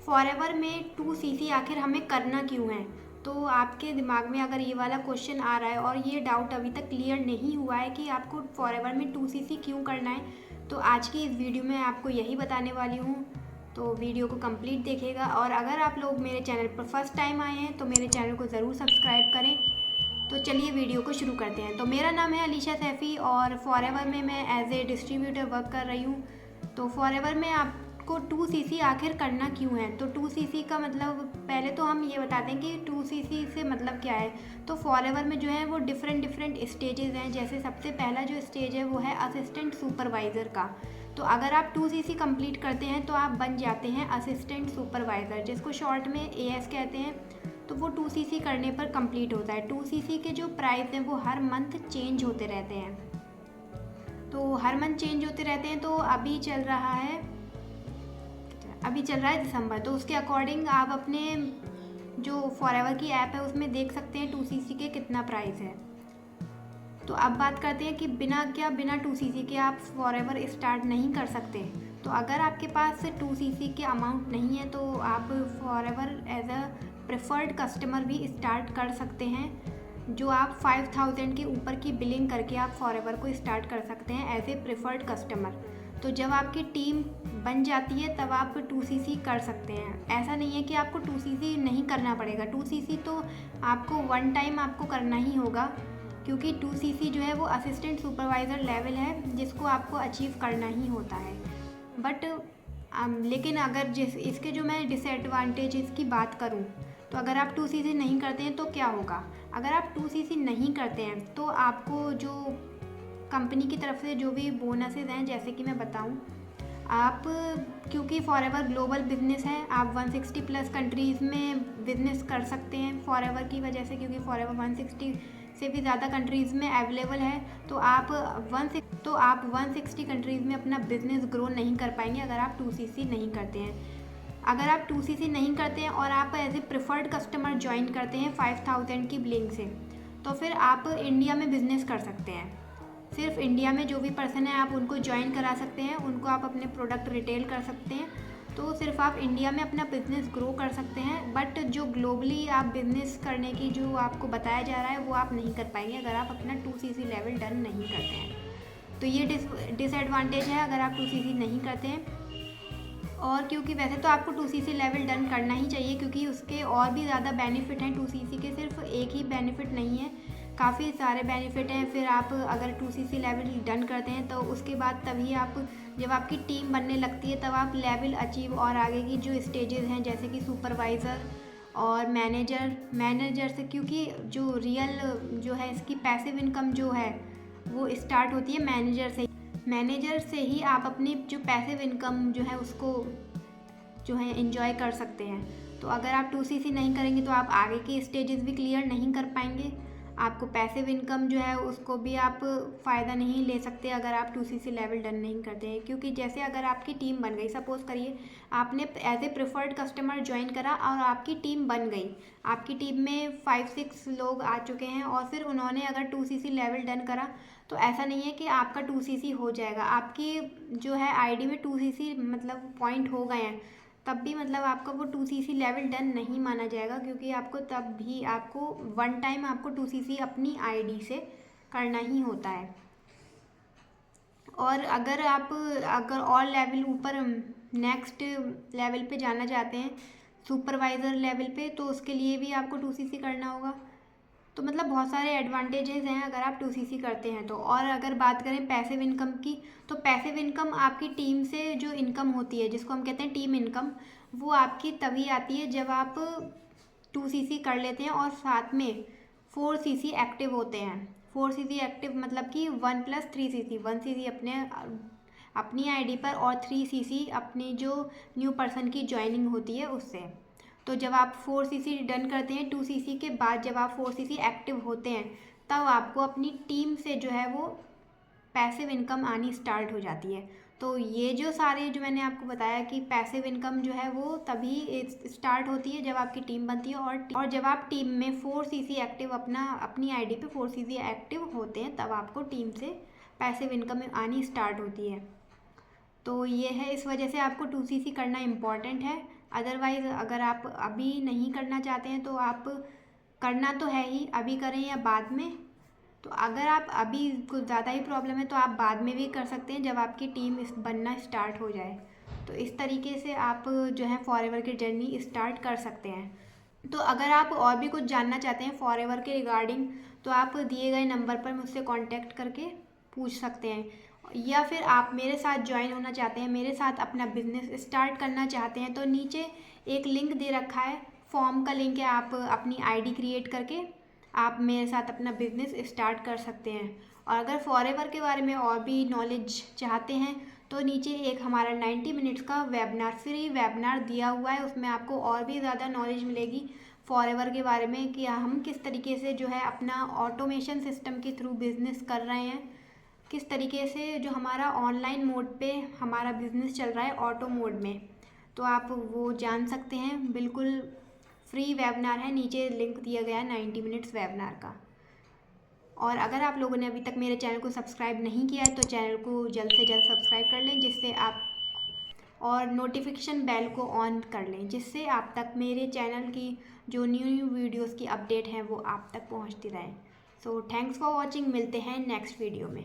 Forever में 2cc आखिर हमें करना क्यों है। तो आपके दिमाग में अगर ये वाला क्वेश्चन आ रहा है और ये डाउट अभी तक क्लियर नहीं हुआ है कि आपको फॉरएवर में 2cc क्यों करना है, तो आज की इस वीडियो में आपको यही बताने वाली हूँ। तो वीडियो को कंप्लीट देखिएगा, और अगर आप लोग मेरे चैनल पर फर्स्ट टाइम आए हैं तो मेरे चैनल को ज़रूर सब्सक्राइब करें। तो चलिए वीडियो को शुरू करते हैं। तो मेरा नाम है अलीशा सैफ़ी और फॉरएवर में मैं एज ए डिस्ट्रीब्यूटर वर्क कर रही हूँ। तो फॉरएवर में आपको 2cc आखिर करना क्यों है। तो 2cc का मतलब पहले तो हम ये बताते हैं कि 2cc से मतलब क्या है। तो फॉरएवर में जो है वो डिफरेंट स्टेजेस हैं। जैसे सबसे पहला जो स्टेज है वो है असिस्टेंट सुपरवाइज़र का। तो अगर आप 2cc कंप्लीट करते हैं तो आप बन जाते हैं असिस्टेंट सुपरवाइज़र, जिसको शॉर्ट में AS कहते हैं। तो वो 2cc करने पर कंप्लीट होता है। 2cc के जो प्राइस हैं वो हर मंथ चेंज होते रहते हैं। तो हर मंथ चेंज होते रहते हैं। तो अभी चल रहा है दिसंबर। तो उसके अकॉर्डिंग आप अपने जो फॉरएवर की ऐप है उसमें देख सकते हैं 2cc के कितना प्राइस है। तो अब बात करते हैं कि बिना 2cc के आप फॉरएवर स्टार्ट नहीं कर सकते। तो अगर आपके पास 2cc के अमाउंट नहीं है तो आप forever as a preferred customer भी स्टार्ट कर सकते हैं। जो आप 5000 के ऊपर की बिलिंग करके आप फॉरएवर को स्टार्ट कर सकते हैं एज ए प्रेफर्ड कस्टमर। तो जब आपकी टीम बन जाती है तब आप 2cc कर सकते हैं। ऐसा नहीं है कि आपको 2cc नहीं करना पड़ेगा। 2cc तो आपको वन टाइम आपको करना ही होगा, क्योंकि 2cc जो है वो असिस्टेंट सुपरवाइज़र लेवल है जिसको आपको अचीव करना ही होता है। बट लेकिन अगर इसके जो मैं डिसएडवांटेजेस की बात करूं, तो अगर आप 2cc नहीं करते हैं तो क्या होगा। अगर आप 2cc नहीं करते हैं तो आपको जो कंपनी की तरफ से जो भी बोनसेस हैं, जैसे कि मैं बताऊं, आप क्योंकि फॉरएवर ग्लोबल बिजनेस है, आप 160 प्लस कंट्रीज़ में बिजनेस कर सकते हैं फॉरएवर की वजह से, क्योंकि फॉरएवर 160 से भी ज़्यादा कंट्रीज़ में अवेलेबल है। तो आप 160 कंट्रीज़ में अपना बिजनेस ग्रो नहीं कर पाएंगे अगर आप 2cc नहीं करते हैं। अगर आप 2cc नहीं करते हैं और आप as a preferred customer join करते हैं 5000 की बिलिंग से, तो फिर आप इंडिया में बिजनेस कर सकते हैं। सिर्फ इंडिया में जो भी पर्सन है आप उनको ज्वाइन करा सकते हैं, उनको आप अपने प्रोडक्ट रिटेल कर सकते हैं। तो सिर्फ आप इंडिया में अपना बिज़नेस ग्रो कर सकते हैं। बट जो ग्लोबली आप बिज़नेस करने की जो आपको बताया जा रहा है वो आप नहीं कर पाएंगे अगर आप अपना 2cc लेवल डन नहीं करते हैं। तो ये डिसएडवांटेज है अगर आप 2cc नहीं करते हैं। और क्योंकि वैसे तो आपको 2cc लेवल डन करना ही चाहिए, क्योंकि उसके और भी ज़्यादा बेनिफिट हैं। 2cc के सिर्फ एक ही बेनिफिट नहीं है, काफ़ी सारे बेनिफिट हैं। फिर आप अगर 2cc लेवल डन करते हैं तो उसके बाद तभी आप जब आपकी टीम बनने लगती है तब आप लेवल अचीव और आगे की जो स्टेजेस हैं, जैसे कि सुपरवाइज़र और मैनेजर से, क्योंकि जो रियल जो है इसकी पैसिव इनकम जो है वो स्टार्ट होती है मैनेजर से ही आप अपनी जो पैसिव इनकम जो है उसको जो है एंजॉय कर सकते हैं। तो अगर आप 2cc नहीं करेंगे तो आप आगे के स्टेजेस भी क्लियर नहीं कर पाएंगे। आपको पैसिव इनकम जो है उसको भी आप फ़ायदा नहीं ले सकते अगर आप 2cc लेवल डन नहीं करते हैं। क्योंकि जैसे अगर आपकी टीम बन गई, सपोज़ करिए आपने as a preferred customer join करा और आपकी टीम बन गई, आपकी टीम में 5-6 लोग आ चुके हैं और फिर उन्होंने अगर 2cc लेवल डन करा, तो ऐसा नहीं है कि आपका 2cc हो जाएगा। आपकी जो है आईडी में 2cc मतलब पॉइंट हो गए हैं, तब भी मतलब आपका वो 2cc लेवल डन नहीं माना जाएगा, क्योंकि आपको वन टाइम आपको 2cc अपनी आईडी से करना ही होता है। और अगर और लेवल ऊपर नेक्स्ट लेवल पे जाना चाहते हैं, सुपरवाइज़र लेवल पे, तो उसके लिए भी आपको 2cc करना होगा। तो मतलब बहुत सारे एडवांटेजेस हैं अगर आप 2cc करते हैं तो। और अगर बात करें पैसिव इनकम की, तो पैसिव इनकम आपकी टीम से जो इनकम होती है, जिसको हम कहते हैं टीम इनकम, वो आपकी तभी आती है जब आप 2cc कर लेते हैं और साथ में 4cc एक्टिव होते हैं। 4cc एक्टिव मतलब कि 1+3cc, 1cc अपनी आईडी पर और 3cc अपनी जो न्यू पर्सन की ज्वाइनिंग होती है उससे। तो जब आप 4cc डन करते हैं, 2cc के बाद जब आप 4cc एक्टिव होते हैं, तब आपको अपनी टीम से जो है वो पैसिव इनकम आनी स्टार्ट हो जाती है। तो ये जो सारे जो मैंने आपको बताया कि पैसिव इनकम जो है वो तभी स्टार्ट होती है जब आपकी टीम बनती है, और जब आप टीम में 4cc एक्टिव अपनी आईडी पे 4cc एक्टिव होते हैं, तब आपको टीम से पैसिव इनकम आनी स्टार्ट होती है। तो ये है, इस वजह से आपको 2cc करना इम्पॉर्टेंट है। अदरवाइज़ अगर आप अभी नहीं करना चाहते हैं तो आप करना तो है ही, अभी करें या बाद में। तो अगर आप अभी कुछ ज़्यादा ही प्रॉब्लम है तो आप बाद में भी कर सकते हैं जब आपकी टीम बनना स्टार्ट हो जाए। तो इस तरीके से आप जो है फॉरएवर की जर्नी स्टार्ट कर सकते हैं। तो अगर आप और भी कुछ जानना चाहते हैं फॉरएवर के रिगार्डिंग तो आप दिए गए नंबर पर मुझसे कांटेक्ट करके पूछ सकते हैं, या फिर आप मेरे साथ ज्वाइन होना चाहते हैं, मेरे साथ अपना बिजनेस स्टार्ट करना चाहते हैं तो नीचे एक लिंक दे रखा है, फॉर्म का लिंक है, आप अपनी आईडी क्रिएट करके आप मेरे साथ अपना बिजनेस स्टार्ट कर सकते हैं। और अगर फॉरएवर के बारे में और भी नॉलेज चाहते हैं तो नीचे एक हमारा 90 मिनट्स का वेबिनार, फ्री वेबिनार दिया हुआ है, उसमें आपको और भी ज़्यादा नॉलेज मिलेगी फॉरएवर के बारे में कि हम किस तरीके से जो है अपना ऑटोमेशन सिस्टम के थ्रू बिजनेस कर रहे हैं, किस तरीके से जो हमारा ऑनलाइन मोड पे हमारा बिजनेस चल रहा है ऑटो मोड में। तो आप वो जान सकते हैं, बिल्कुल फ्री वेबिनार है, नीचे लिंक दिया गया है 90 मिनट्स वेबिनार का। और अगर आप लोगों ने अभी तक मेरे चैनल को सब्सक्राइब नहीं किया है तो चैनल को जल्द से जल्द सब्सक्राइब कर लें, जिससे आप और नोटिफिकेशन बेल को ऑन कर लें, जिससे आप तक मेरे चैनल की जो न्यू वीडियोस की अपडेट हैं वो आप तक पहुंचती रहें। सो थैंक्स फॉर वॉचिंग, मिलते हैं नेक्स्ट वीडियो में।